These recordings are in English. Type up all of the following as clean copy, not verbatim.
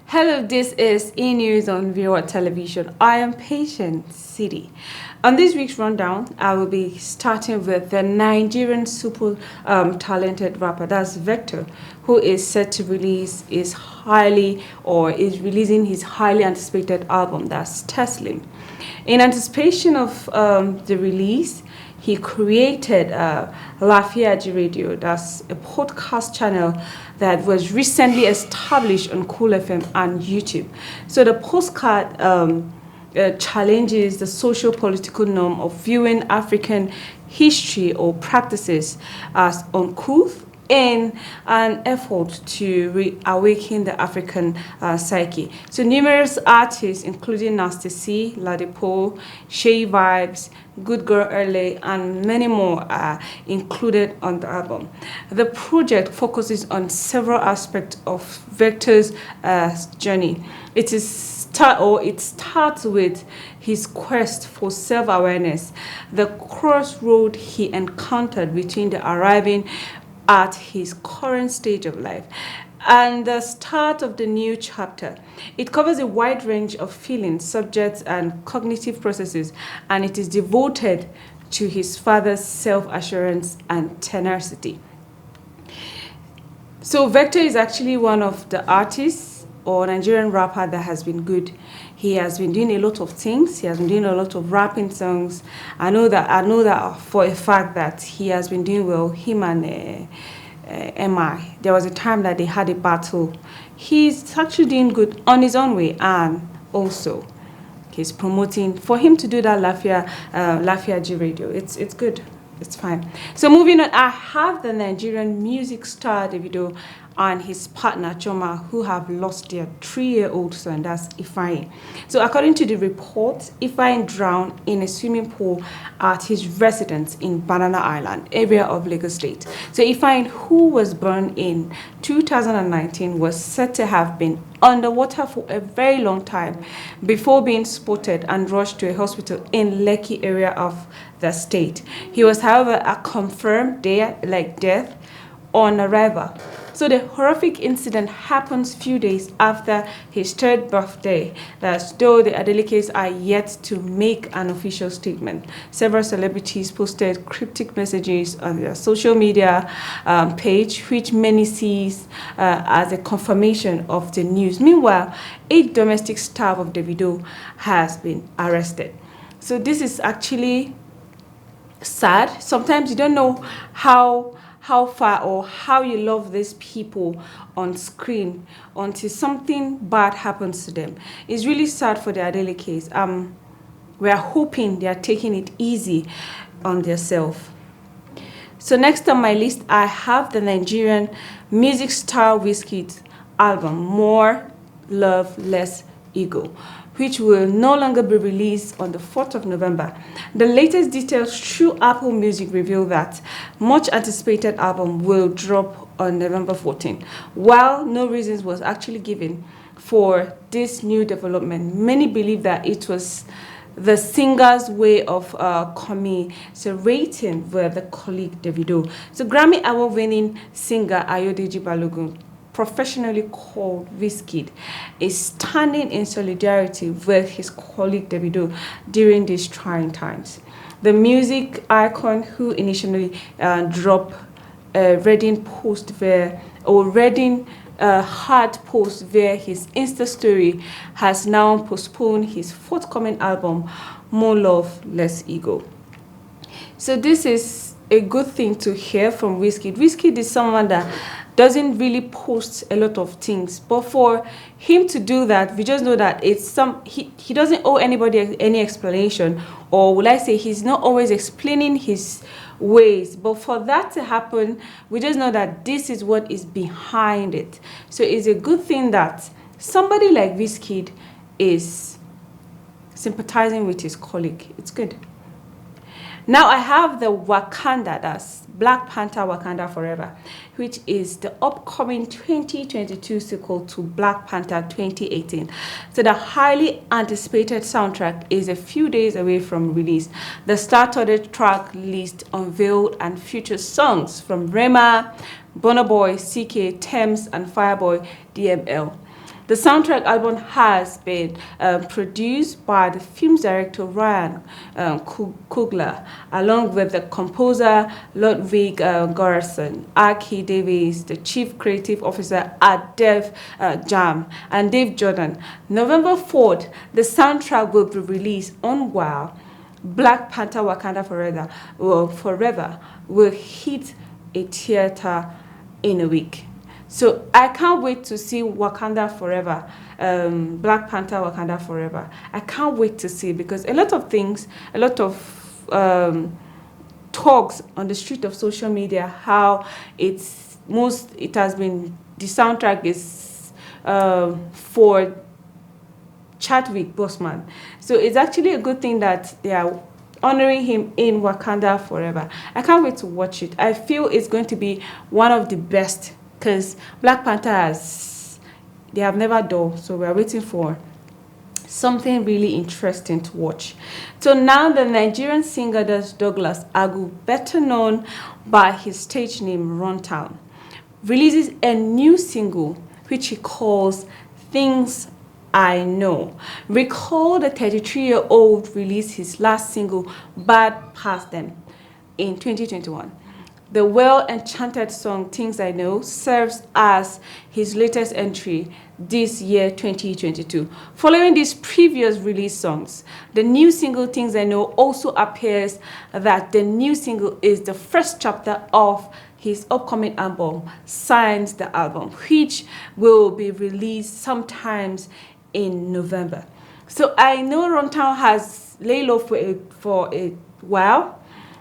Hello, this is E-News on Viewer Television. I am Patient City. On this week's rundown, I will be starting with the Nigerian super talented rapper, that's Vector, who is set to release is releasing his highly anticipated album, that's Teslim. In anticipation of the release, he created Lafiaji Radio, that's a podcast channel that was recently established on Cool FM and YouTube. So the postcard challenges the social-political norm of viewing African history or practices as uncouth in an effort to reawaken the African psyche. So numerous artists, including Nasty C, Ladipo, Shay Vibes, Good Girl Early, and many more are included on the album. The project focuses on several aspects of Vector's journey. It starts with his quest for self-awareness, the crossroad he encountered between the arriving at his current stage of life and the start of the new chapter. It covers a wide range of feelings, subjects, and cognitive processes, and it is devoted to his father's self-assurance and tenacity. So Vector is actually one of the artists or Nigerian rapper that has been good. He has been doing a lot of things. He has been doing a lot of rapping songs. I know that for a fact that he has been doing well. Him and MI. There was a time that they had a battle. He's actually doing good on his own way, and also he's promoting for him to do that Lafiaji Radio. It's good. It's fine. So moving on, I have the Nigerian music star Davido and his partner Choma, who have lost their 3-year-old son, that's Ifeanyi. So according to the report, Ifeanyi drowned in a swimming pool at his residence in Banana Island, area of Lagos State. So Ifeanyi, who was born in 2019, was said to have been underwater for a very long time before being spotted and rushed to a hospital in Lekki area of the state. He was, however, a confirmed death on arrival. So the horrific incident happens few days after his 3rd birthday. That's though the Adelikes are yet to make an official statement. Several celebrities posted cryptic messages on their social media page, which many sees as a confirmation of the news. Meanwhile, 8 domestic staff of Davido has been arrested. So this is actually sad. Sometimes you don't know how far or how you love these people on screen until something bad happens to them. It's really sad for the Adele case. We are hoping they are taking it easy on themselves. So next on my list, I have the Nigerian music star Wizkid's album, More Love, Less Ego, which will no longer be released on the 4th of November. The latest details through Apple Music reveal that much anticipated album will drop on November 14. While no reasons was actually given for this new development, many believe that it was the singer's way of commiserating with the colleague Davido. So Grammy Award-winning singer Ayodeji Balogun, professionally called Wizkid, is standing in solidarity with his colleague Davido during these trying times. The music icon, who initially dropped a Reading post via hard post via his Insta story, has now postponed his forthcoming album, More Love, Less Ego. So this is a good thing to hear from Wizkid. Wizkid is someone that doesn't really post a lot of things, but for him to do that, we just know that he doesn't owe anybody any explanation, or will I say he's not always explaining his ways, but for that to happen, we just know that this is what is behind it. So it's a good thing that somebody like Wizkid is sympathizing with his colleague. It's good. Now I have the Wakanda, that's Black Panther Wakanda Forever, which is the upcoming 2022 sequel to Black Panther 2018. So the highly anticipated soundtrack is a few days away from release. The started track list unveiled and features songs from Rema, Burna Boy, CK, Thames, and Fireboy DML. The soundtrack album has been produced by the film's director Ryan Coogler, along with the composer Ludwig Göransson, Aki Davis, the chief creative officer at Def Jam, and Dave Jordan. November 4th, the soundtrack will be released on WoW. Black Panther Wakanda Forever will hit a theater in a week. So I can't wait to see Wakanda Forever, Black Panther Wakanda Forever. I can't wait to see, because a lot of things, a lot of talks on the street of social media, how it has been, the soundtrack is for Chadwick Boseman. So it's actually a good thing that they are honoring him in Wakanda Forever. I can't wait to watch it. I feel it's going to be one of the best, because Black Panther they have never done. So we're waiting for something really interesting to watch. So now the Nigerian singer Douglas Agu, better known by his stage name Runtown, releases a new single which he calls Things I Know. Recall the 33-year-old released his last single, Bad Past Them, in 2021. The well-enchanted song Things I Know serves as his latest entry this year, 2022. Following these previous release songs, the new single Things I Know also appears that the new single is the first chapter of his upcoming album, Signs the Album, which will be released sometimes in November. So I know Runtown has laid low for a while,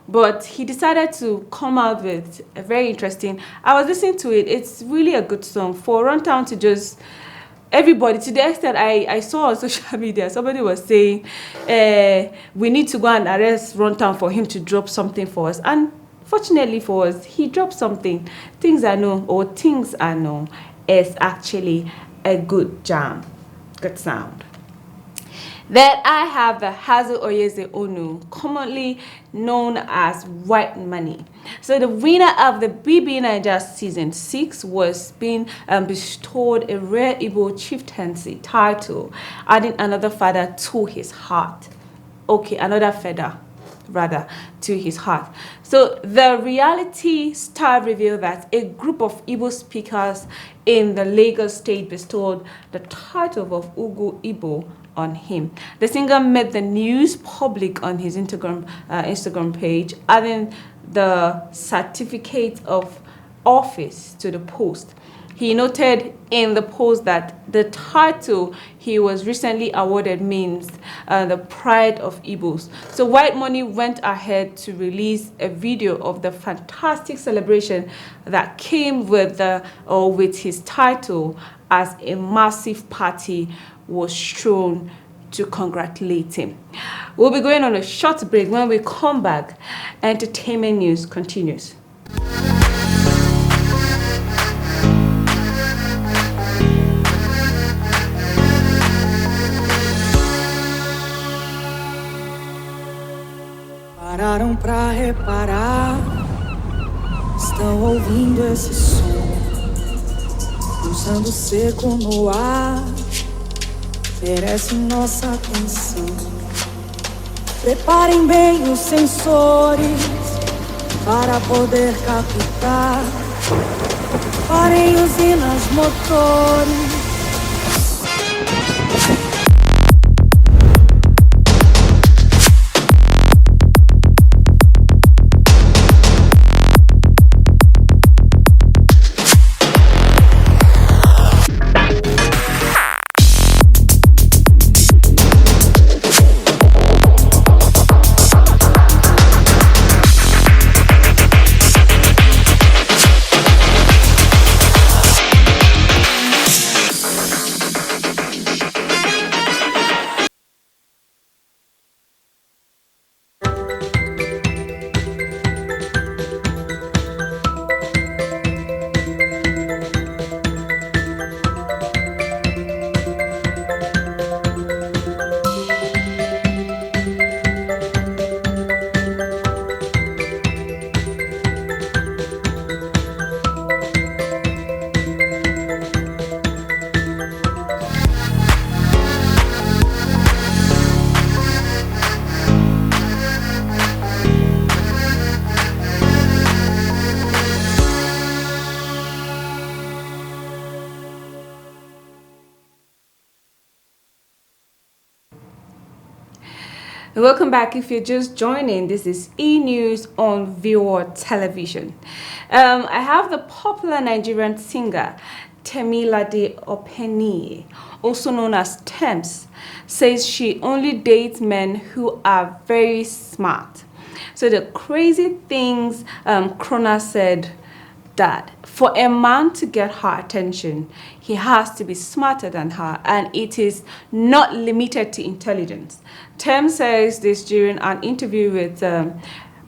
but he decided to come out with a very interesting. I was listening to it. It's really a good song for Runtown to just everybody, to the extent I saw on social media, somebody was saying we need to go and arrest Runtown for him to drop something for us. And fortunately for us, he dropped something. Things I Know is actually a good jam. Good sound. Then I have the Hazel Oyeze Onu, commonly known as White Money. So the winner of the BB Niger Season 6 was being bestowed a rare Igbo chieftaincy title, adding another feather to his heart. Okay, another feather, rather, to his heart. So the reality star revealed that a group of Igbo speakers in the Lagos state bestowed the title of Ugu Igbo on him. The singer made the news public on his Instagram page, adding the certificate of office to the post. He noted in the post that the title he was recently awarded means the pride of Igbos. So White Money went ahead to release a video of the fantastic celebration that came with his title, as a massive party was thrown to congratulate him. We'll be going on a short break. When we come back, entertainment news continues. Pararam pra reparar, estão ouvindo esse som, pulsando seco no ar, merece nossa atenção. Preparem bem os sensores para poder captar. Parem usinas, motores. Welcome back. If you're just joining, this is E News on Viewer Television. I have the popular Nigerian singer Temilade Openi, also known as Tems, says she only dates men who are very smart. So the crazy things Krona said that for a man to get her attention, he has to be smarter than her, and it is not limited to intelligence. Tem says this during an interview with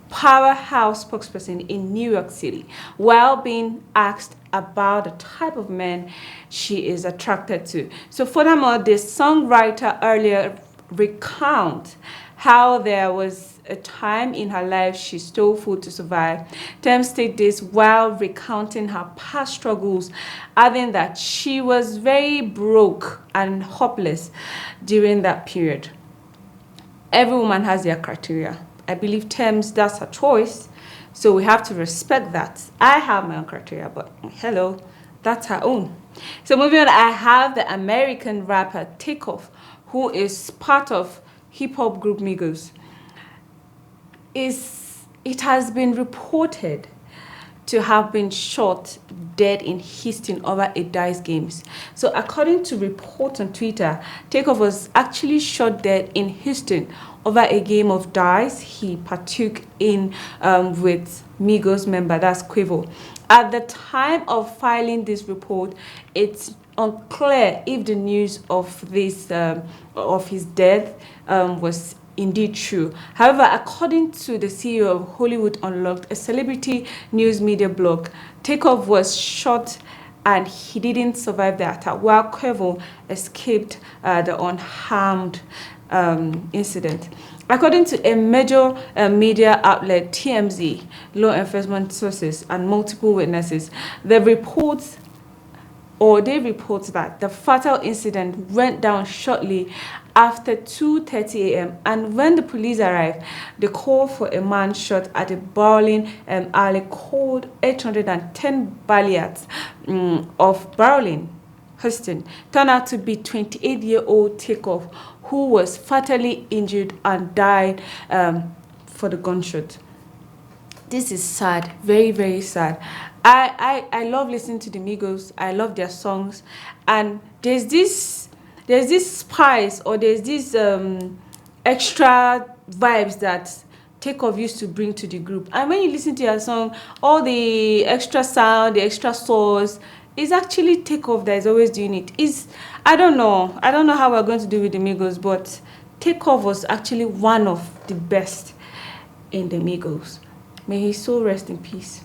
Powerhouse spokesperson in New York City, while being asked about the type of men she is attracted to. So furthermore, the songwriter earlier recount how there was a time in her life she stole food to survive. Tem stated this while recounting her past struggles, adding that she was very broke and hopeless during that period. Every woman has their criteria. I believe Tems, that's her choice, so we have to respect that. I have my own criteria, but hello, that's her own. So moving on, I have the American rapper Takeoff, who is part of hip-hop group Migos. It has been reported to have been shot dead in Houston over a dice games. So according to reports on Twitter, Takeoff was actually shot dead in Houston over a game of dice he partook in with Migos member, that's Quavo. At the time of filing this report, it's unclear if the news of this of his death was indeed true. However, according to the CEO of Hollywood Unlocked, a celebrity news media blog, Takeoff was shot and he didn't survive the attack, while Quavo escaped the unharmed incident. According to a major media outlet, TMZ, law enforcement sources, and multiple witnesses, they report that the fatal incident went down shortly after 2:30 a.m. and when the police arrived, the call for a man shot at a bowling alley called 810 Balliards of Bowling, Houston, turned out to be 28-year-old Takeoff, who was fatally injured and died for the gunshot. This is sad, very, very sad. I love listening to the Migos. I love their songs, and there's this spice, or there's this extra vibes that Takeoff used to bring to the group. And when you listen to your song, all the extra sound, the extra sauce, is actually Takeoff that is always doing it. I don't know how we're going to do with the Migos, but Takeoff was actually one of the best in the Migos. May his soul rest in peace.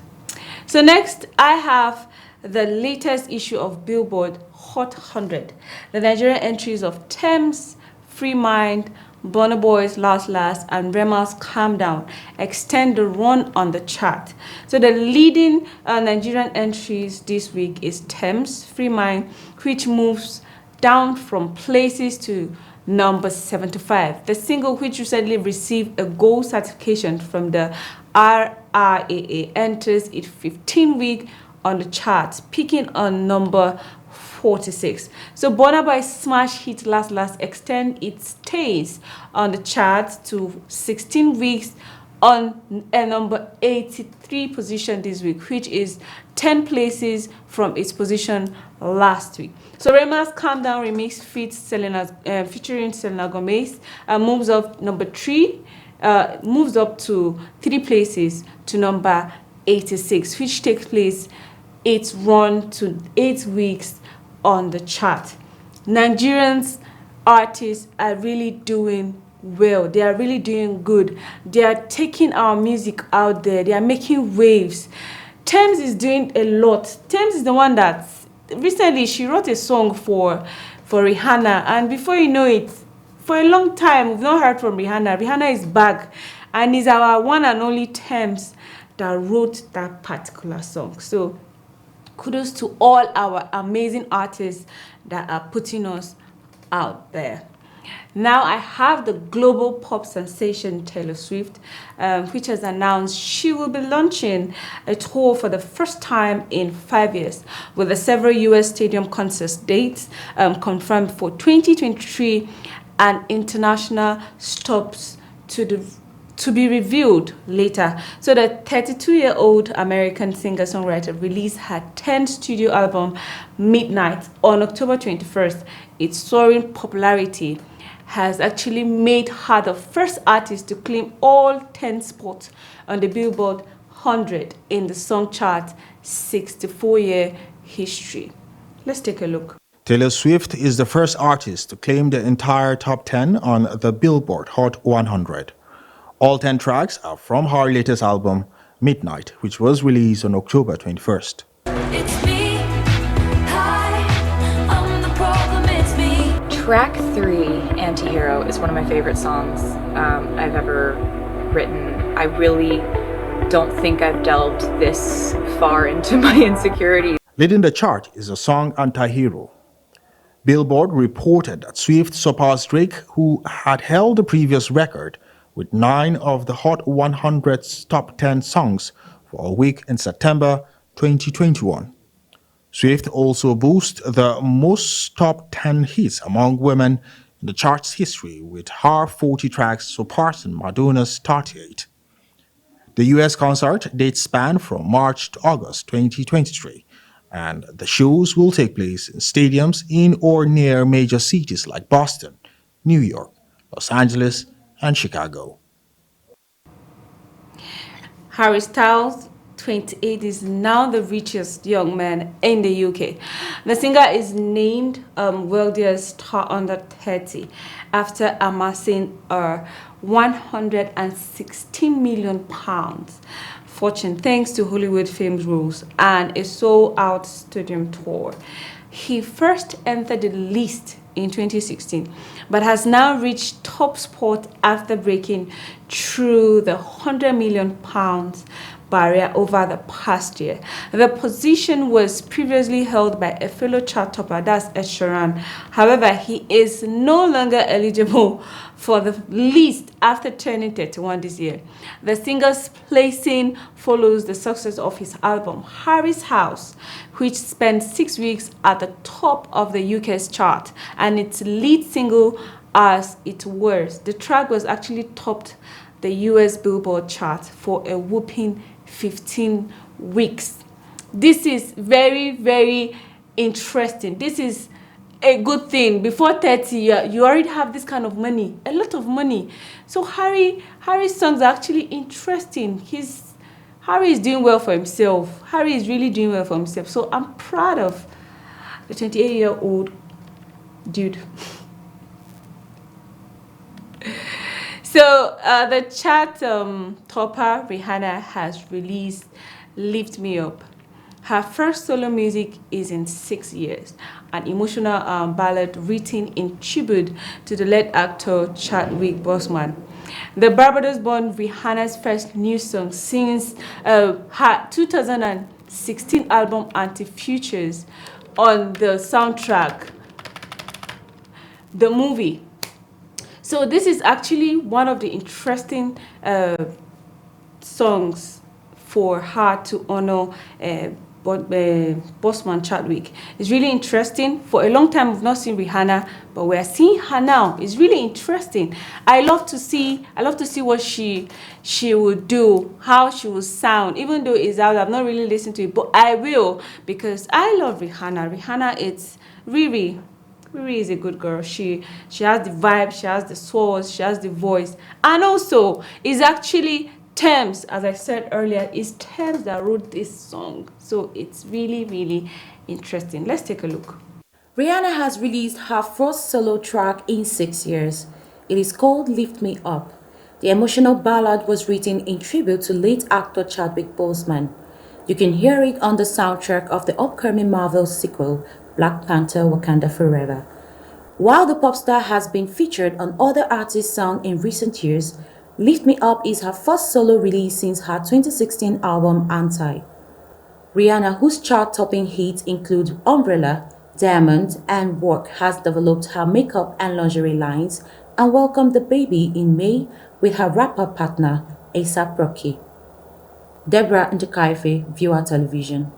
So next, I have the latest issue of Billboard Hot 100. The Nigerian entries of Tems, Free Mind, Burna Boy's Last Last, and Rema's Calm Down extend the run on the chart. So the leading Nigerian entries this week is Tems, Free Mind, which moves down from places to number 75. The single, which recently received a gold certification from the RRAA, enters its 15th week on the charts, peaking on number 46. So Burna Boy's smash hit Last Last extend its stays on the charts to 16 weeks on a number 83 position this week, which is 10 places from its position last week. So Rema's Calm Down remix featuring Selena Gomez moves up number 3, moves up to 3 places to number 86, which takes place its run to 8 weeks on the chart. Nigerians artists are really doing well. They are really doing good. They are taking our music out there. They are making waves. Tems is doing a lot. Tems is the one that recently she wrote a song for Rihanna, and before you know it, for a long time we've not heard from Rihanna. Rihanna is back, and is our one and only Tems that wrote that particular song. So kudos to all our amazing artists that are putting us out there. Now I have the global pop sensation Taylor Swift, which has announced she will be launching a tour for the first time in 5 years, with the several US stadium concert dates confirmed for 2023 and international stops to be revealed later. So the 32-year-old American singer-songwriter released her 10th studio album, Midnight, on October 21st. Its soaring popularity has actually made her the first artist to claim all 10 spots on the Billboard 100 in the song chart 64-year history. Let's take a look. Taylor Swift is the first artist to claim the entire top 10 on the Billboard Hot 100. All 10 tracks are from her latest album, Midnight, which was released on October 21st. It's me. Hi, I'm the problem, it's me. Track 3, Antihero, is one of my favorite songs I've ever written. I really don't think I've delved this far into my insecurities. Leading the chart is the song Antihero. Billboard reported that Swift surpassed Drake, who had held the previous record with 9 of the Hot 100's top 10 songs for a week in September 2021. Swift also boasts the most top 10 hits among women in the chart's history, with her 40 tracks surpassing Madonna's 38. The US concert dates span from March to August 2023, and the shows will take place in stadiums in or near major cities like Boston, New York, Los Angeles, and Chicago. Harry Styles, 28, is now the richest young man in the UK. The singer is named wealthiest star under 30 after amassing a £116 million fortune thanks to Hollywood films roles and a sold-out stadium tour. He first entered the list in 2016, but has now reached top spot after breaking through the £100 million barrier over the past year. The position was previously held by a fellow chart topper, that's Ed Sheeran. However, he is no longer eligible for the list after turning 31 this year. The singer's placing follows the success of his album, Harry's House, which spent 6 weeks at the top of the UK's chart, and its lead single, As It Was. The track was actually topped the US Billboard chart for a whopping 15 weeks. This is very, very interesting. This is a good thing. Before 30, you already have this kind of money, a lot of money. So Harry's songs are actually interesting. Harry is doing well for himself. Harry is really doing well for himself. So I'm proud of the 28-year-old dude. So the chart topper Rihanna has released Lift Me Up. Her first solo music is in 6 years, an emotional ballad written in tribute to the late actor Chadwick Boseman. The Barbados-born Rihanna's first new song since her 2016 album Anti-Futures on the soundtrack, the movie. So this is actually one of the interesting songs for her to honor Boseman Chadwick. It's really interesting. For a long time we've not seen Rihanna, but we're seeing her now. It's really interesting. I love to see what she would do, how she will sound. Even though it's out, I've not really listened to it, but I will, because I love Rihanna. Rihanna, it's Riri. Riri is a good girl. She has the vibe, she has the soul, she has the voice, and also is actually Tems, as I said earlier, is Tems that wrote this song. So it's really, really interesting. Let's take a look. Rihanna has released her first solo track in 6 years. It is called Lift Me Up. The emotional ballad was written in tribute to late actor Chadwick Boseman. You can hear it on the soundtrack of the upcoming Marvel sequel, Black Panther: Wakanda Forever. While the pop star has been featured on other artists' songs in recent years, Lift Me Up is her first solo release since her 2016 album Anti. Rihanna, whose chart-topping hits include Umbrella, Diamond, and Work, has developed her makeup and lingerie lines and welcomed the baby in May with her rapper partner, A$AP Rocky. Deborah Ndekaife, Viewer Television.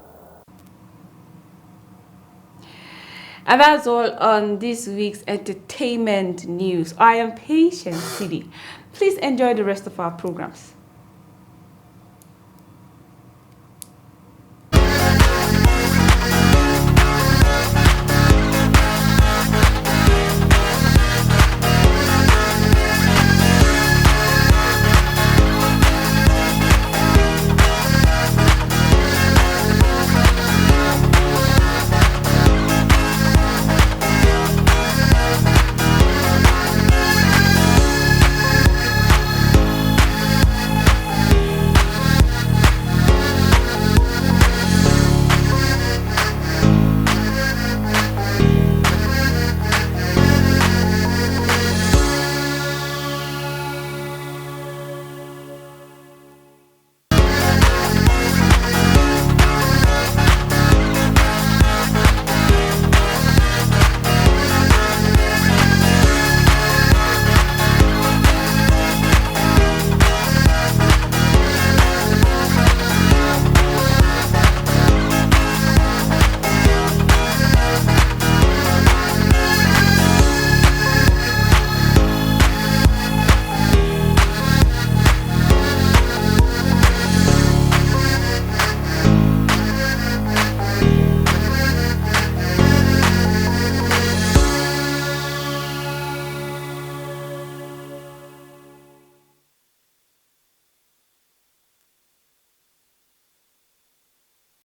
And that's all on this week's entertainment news. I am Patient City. Please enjoy the rest of our programs.